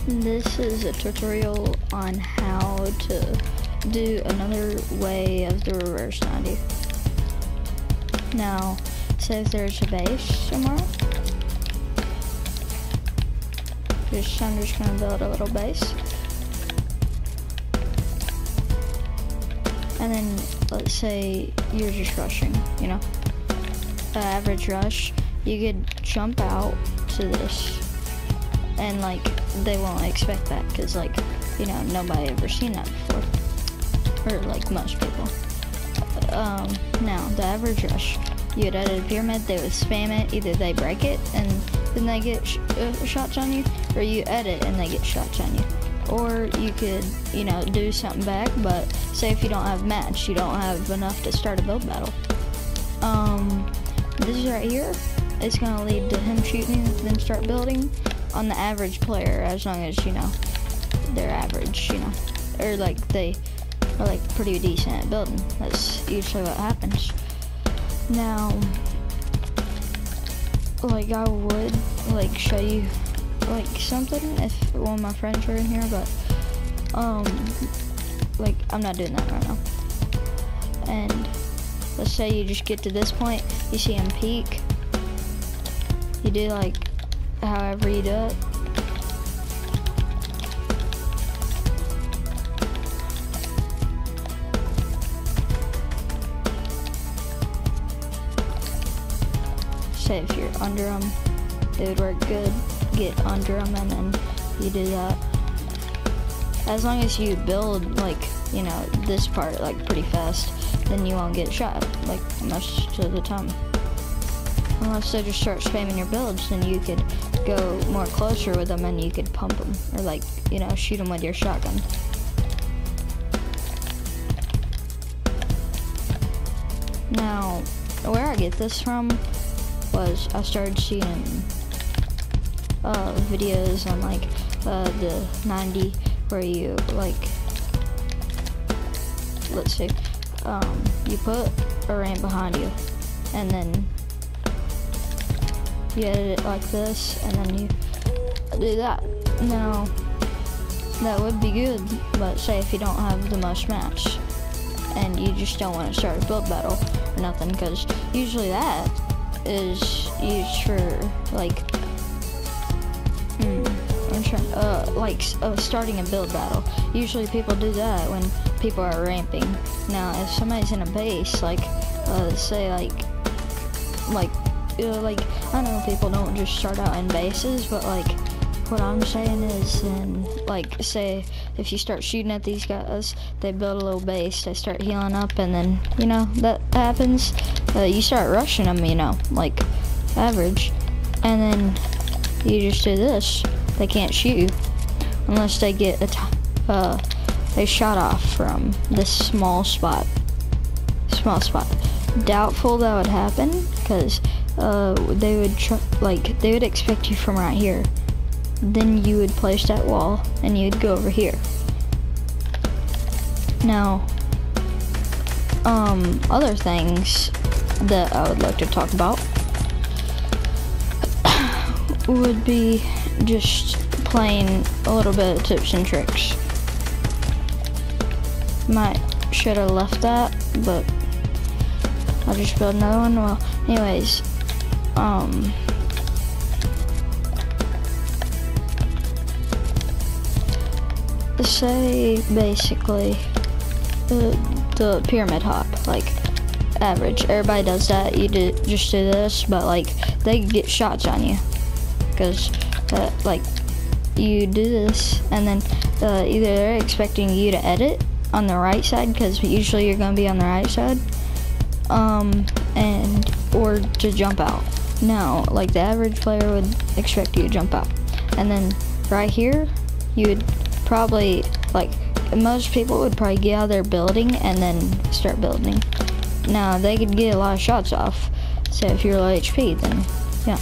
This is a tutorial on how to do another way of the reverse 90. Now, say if there's a base somewhere. I'm just gonna build a little base. And then, let's say you're just rushing, you know? Average rush, you could jump out to this. And like, they won't expect that because like, you know, nobody ever seen that before. Or like most people. Now, the average rush, you'd edit a pyramid, they would spam it, either they break it and then they get shots on you, or you edit and they get shots on you. Or you could, you know, do something back, but say if you don't have match, you don't have enough to start a build battle. This right here, it's gonna lead to him shooting, then start building on the average player, as long as, you know, they're average, you know, or like they are like pretty decent at building. That's usually what happens. Now, like I would like show you like something if one of my friends were in here, but like I'm not doing that right now. And let's say you just get to this point, you see him peek, you do like however you do it. Say if you're under them, it would work good. Get under them and then you do that. As long as you build like, you know, this part like pretty fast, then you won't get shot like most of the time. Unless they just start spamming your builds, then you could go more closer with them and you could pump them, or like, you know, shoot them with your shotgun. Now, where I get this from was I started seeing videos on like the 90 where you like, let's see, you put a ramp behind you and then you edit it like this, and then you do that. Now, that would be good, but say if you don't have the most match, and you just don't want to start a build battle or nothing, because usually that is used for, like, starting a build battle. Usually people do that when people are ramping. Now, if somebody's in a base, like, say, like, I know people don't just start out in bases, but like what I'm saying is, in like, say if you start shooting at these guys, they build a little base, they start healing up, and then, you know, that happens, you start rushing them, you know, like average, and then you just do this. They can't shoot you unless they get they shot off from this small spot. Doubtful that would happen, because they would expect you from right here. Then you would place that wall and you'd go over here. Now, other things that I would like to talk about would be just playing a little bit of tips and tricks. Should have left that, but I'll just build another one. Well, anyways, say basically the pyramid hop, like average. Everybody does that. You just do this, but like they get shots on you, because like you do this, and then either they're expecting you to edit on the right side, because usually you're gonna be on the right side, or to jump out. Now, like the average player would expect you to jump out, and then right here, you would probably, like most people would probably get out of their building and then start building. Now, they could get a lot of shots off, so if you're low HP, then yeah.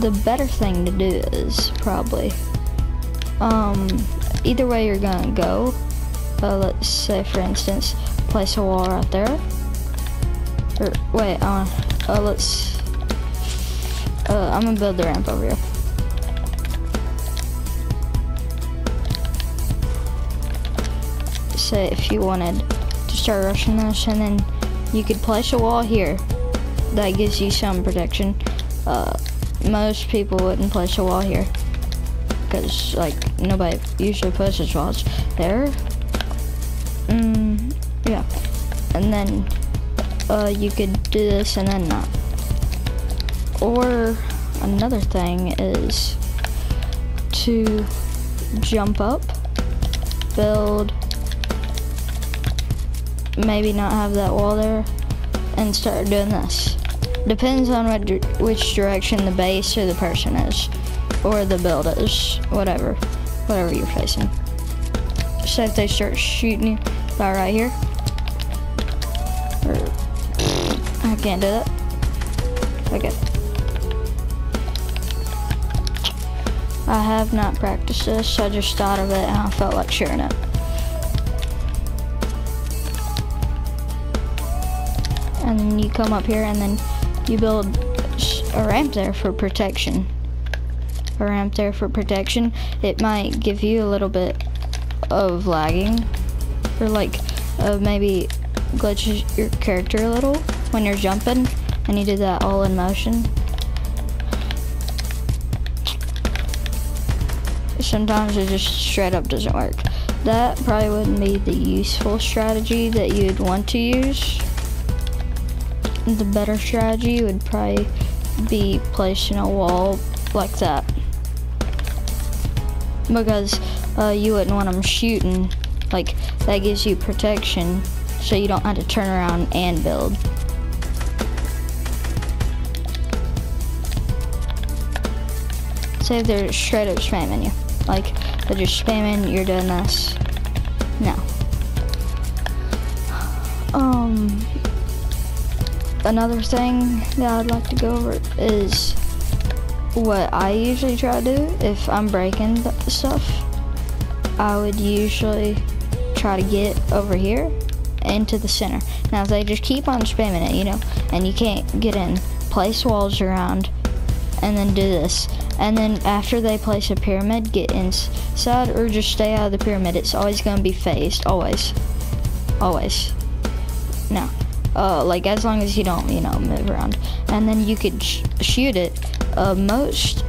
The better thing to do is probably, either way you're gonna go, let's say for instance, place a wall right there, or wait, I'm gonna build the ramp over here. say if you wanted to start rushing this, and then you could place a wall here. That gives you some protection. Most people wouldn't place a wall here because like nobody usually places walls there. Yeah, and then you could do this and then not. Or another thing is to jump up, build, maybe not have that wall there, and start doing this. Depends on which direction the base or the person is, or the build is, whatever you're facing. So if they start shooting you about right here, or I can't do that. Okay. I have not practiced this, I just thought of it and I felt like sharing it. And then you come up here and then you build a ramp there for protection. A ramp there for protection. It might give you a little bit of lagging, or like maybe glitches your character a little when you're jumping and you do that all in motion. Sometimes it just straight up doesn't work. That probably wouldn't be the useful strategy that you'd want to use. The better strategy would probably be placing a wall like that, because you wouldn't want them shooting. Like, that gives you protection so you don't have to turn around and build. Say if they're straight up spamming you, like they're just spamming, you're doing this. No. Another thing that I'd like to go over is what I usually try to do if I'm breaking stuff. I would usually try to get over here into the center. Now if they just keep on spamming it, you know, and you can't get in, place walls around and then do this. And then after they place a pyramid, get inside or just stay out of the pyramid. It's always gonna be phased, always. Always. Now, like as long as you don't, you know, move around. And then you could shoot it. Most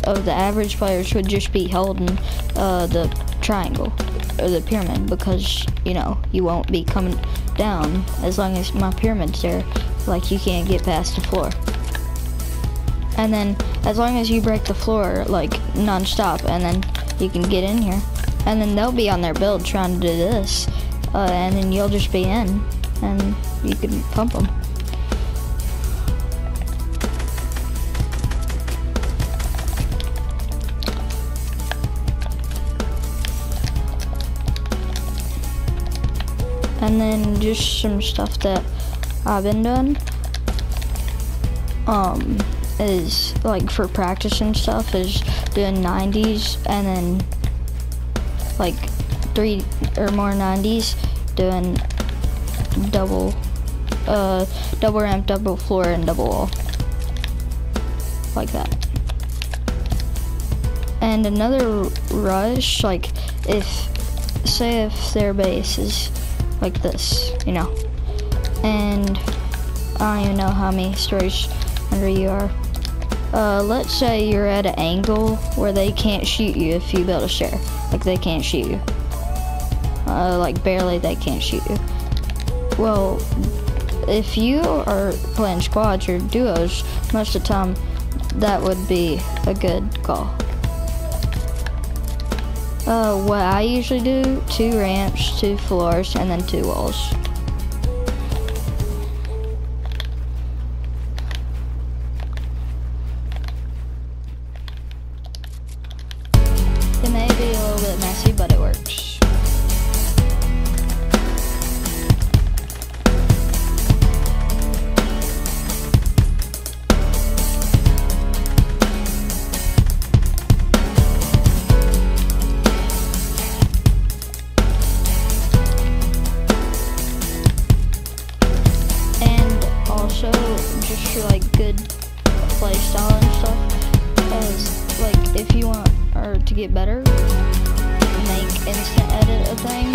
of the average players would just be holding the triangle or the pyramid, because, you know, you won't be coming down as long as my pyramid's there. Like, you can't get past the floor. And then as long as you break the floor like non-stop, and then you can get in here, and then they'll be on their build trying to do this, and then you'll just be in and you can pump them. And then just some stuff that I've been doing is like for practice and stuff, is doing 90s and then like 3 or more 90s, doing double ramp, double floor, and double wall, like that. And another rush, like say if their base is like this, you know, and I don't even know how many stories under you are. Let's say you're at an angle where they can't shoot you if you build a stair. Like, they can't shoot you. Like, barely they can't shoot you. Well, if you are playing squads or duos, most of the time, that would be a good call. What I usually do, 2 ramps, 2 floors, and then 2 walls. It may be a little bit messy, but it works. Just for like good play style and stuff, because like if you want to get better, make instant edit a thing,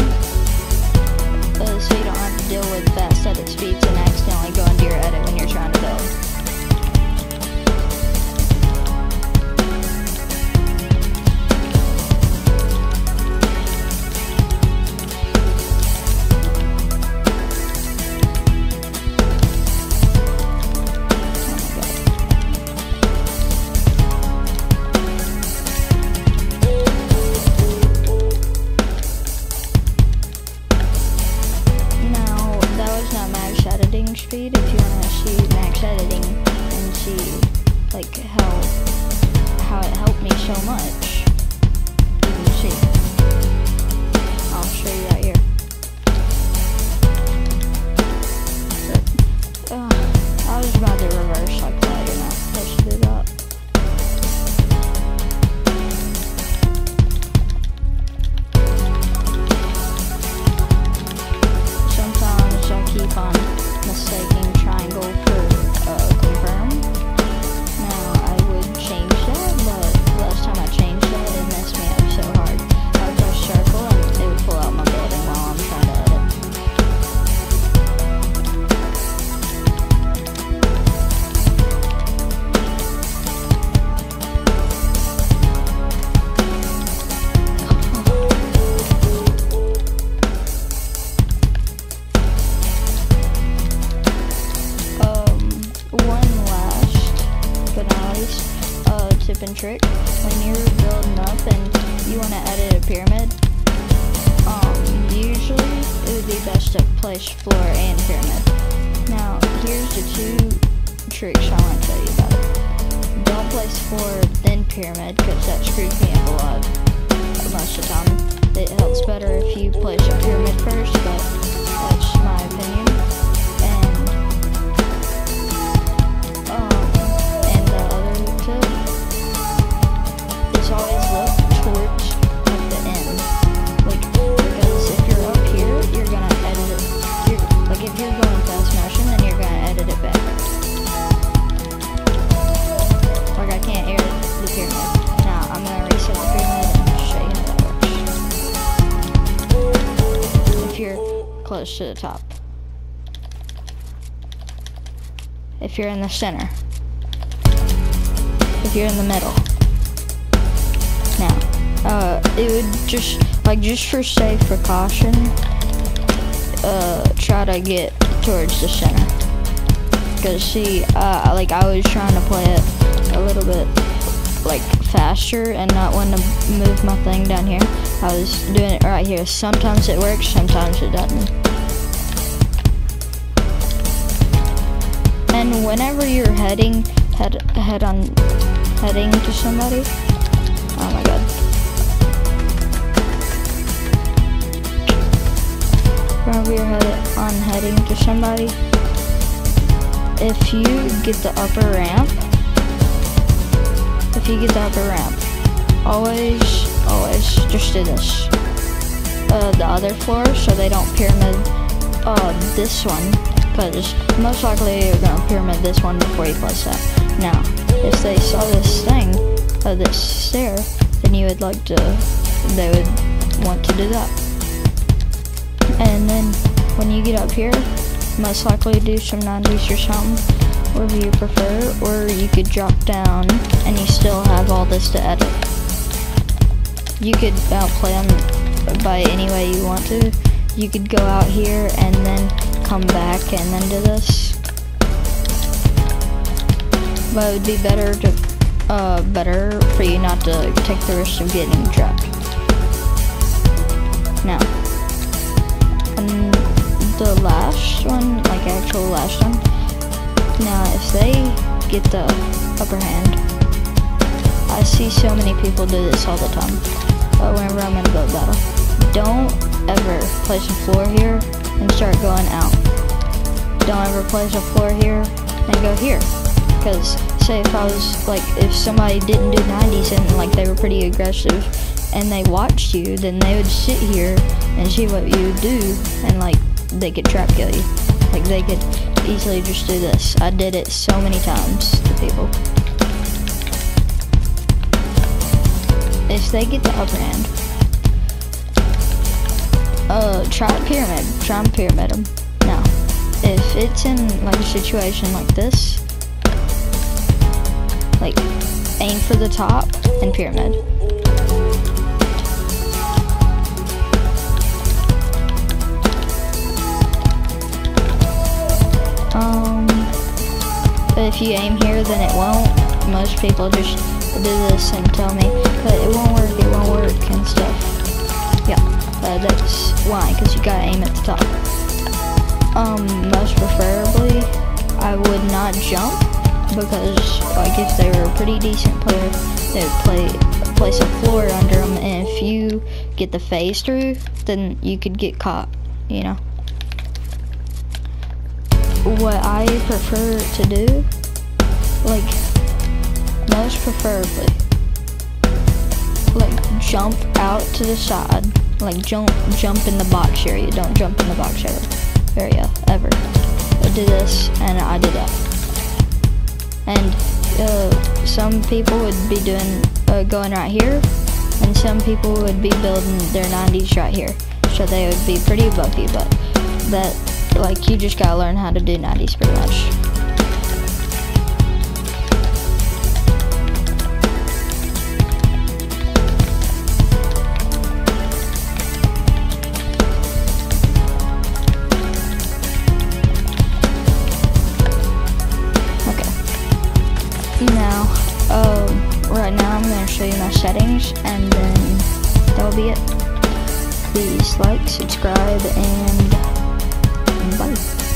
so you don't have to deal with fast edit speeds and accidentally go into your edit when you're trying to build. Speed if you want to see max editing and see like how it helped me so much. You can see. I'll show you that here. But, I was about to reverse like that. You're not supposed to do that. Sometimes I keep on mistaking triangle for confirm. Now I would change that, but last time I changed that, it messed me up so hard. I would press circle and it would pull out my building while I'm trying to edit. Tip and trick: when you're building up and you want to edit a pyramid, usually it would be best to place floor and pyramid. Now here's the two tricks I want to tell you about it. Don't place floor then pyramid, because that screws me up a lot most of the time. It helps better if you place a pyramid first, but that's my opinion. And the other tip, always look towards like the end, like because if you're up here, you're gonna edit it. Like if you're going fast motion, then you're gonna edit it back. Like I can't edit the pyramid. Now I'm gonna reset the pyramid and show you how that works. If you're close to the top, if you're in the center, if you're in the middle. Now, it would just for safe precaution, try to get towards the center. Cause see, like I was trying to play it a little bit like faster and not want to move my thing down here. I was doing it right here. Sometimes it works, sometimes it doesn't. And whenever you're heading to somebody. Oh my god. Whenever you're heading to somebody, if you get the upper ramp, always just do this. The other floor, so they don't pyramid this one, because most likely you're gonna pyramid this one before you place that. Now, if they saw this thing, this stair, then they would want to do that. And then when you get up here, most likely do some 90s or something, whatever you prefer, or you could drop down and you still have all this to edit. You could play them by any way you want to. You could go out here and then come back and then do this. But it would be better for you not to take the risk of getting trapped. Now, the last one, like actual last one. Now, if they get the upper hand, I see so many people do this all the time. Whenever I'm in a build battle, don't ever place a floor here and start going out. Don't ever place a floor here and go here, because say if somebody didn't do 90s and like they were pretty aggressive and they watched you, then they would sit here and see what you would do, and like they could trap kill you. Like they could easily just do this. I did it so many times to people. If they get the upper hand, try and pyramid them. Now, if it's in like a situation like this, like aim for the top and pyramid. But if you aim here, then it won't. Most people just do this and tell me, but it won't work and stuff. Yeah, that's why, because you gotta aim at the top. Most preferably, I would not jump, because like if they were a pretty decent player, they would place a floor under them, and if you get the phase through, then you could get caught, you know. What I prefer to do, like most preferably, like jump out to the side, like jump in the box area. Don't jump in the box area ever. I do this and I do that. And some people would be doing going right here, and some people would be building their 90s right here. So they would be pretty bumpy, but that, like, you just gotta learn how to do 90s pretty much. Okay. Now, right now I'm gonna show you my settings, and then that'll be it. Please like, subscribe, and bye.